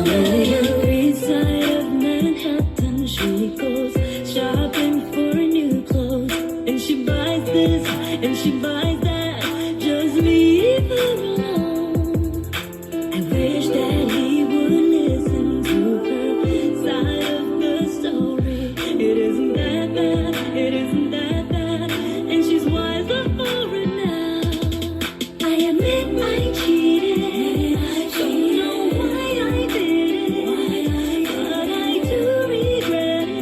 the east side of Manhattan, she goes shopping for new clothes, and she buys this and she buys that. Just leave her alone. I wish that he would listen to her side of the story. It isn't that bad, it isn't that bad, and she's wiser for it now. I admit I cheated, don't know why I did it, but I do regret it.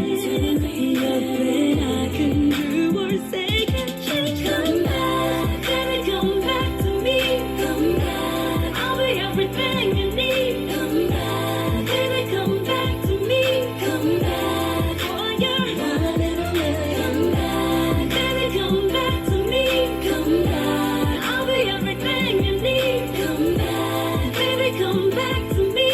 Nothing I can do or say can change. Come back, baby, come back to me. Come back, I'll be everything you need. Come back, baby, come back to me. Come back, oh you're one in a million. Come back, baby, come back to me. Come back, I'll be everything you need. Come back, baby, come back to me.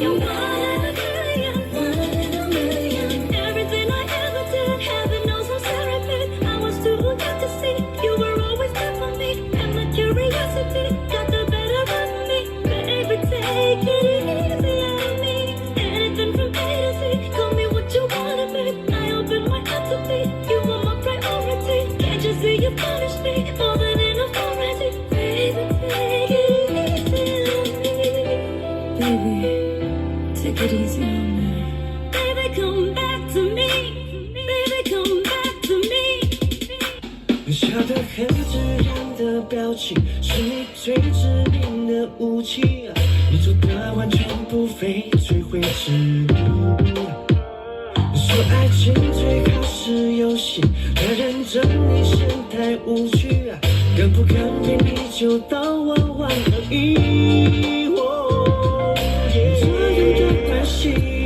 You're one in a million, one in a million. Everything I ever did, heaven knows I'm therapy. I was too young to see you were always there for me, and my curiosity got the better of me. Baby, take it easy on me. Anything from A to Z, call me what you wanna be. I open my heart to be, you are my priority. Can't you see you punish me more than enough already? Baby, take it easy on me. Baby, take it easy on me. Baby, come back to me. Baby, come back to me. 笑得很自然的表情，是你最致命的武器。你做的完全不费吹灰之力。说爱情最好是游戏，太认真你显太无趣，敢不敢陪你就当玩玩而已。这样的关系。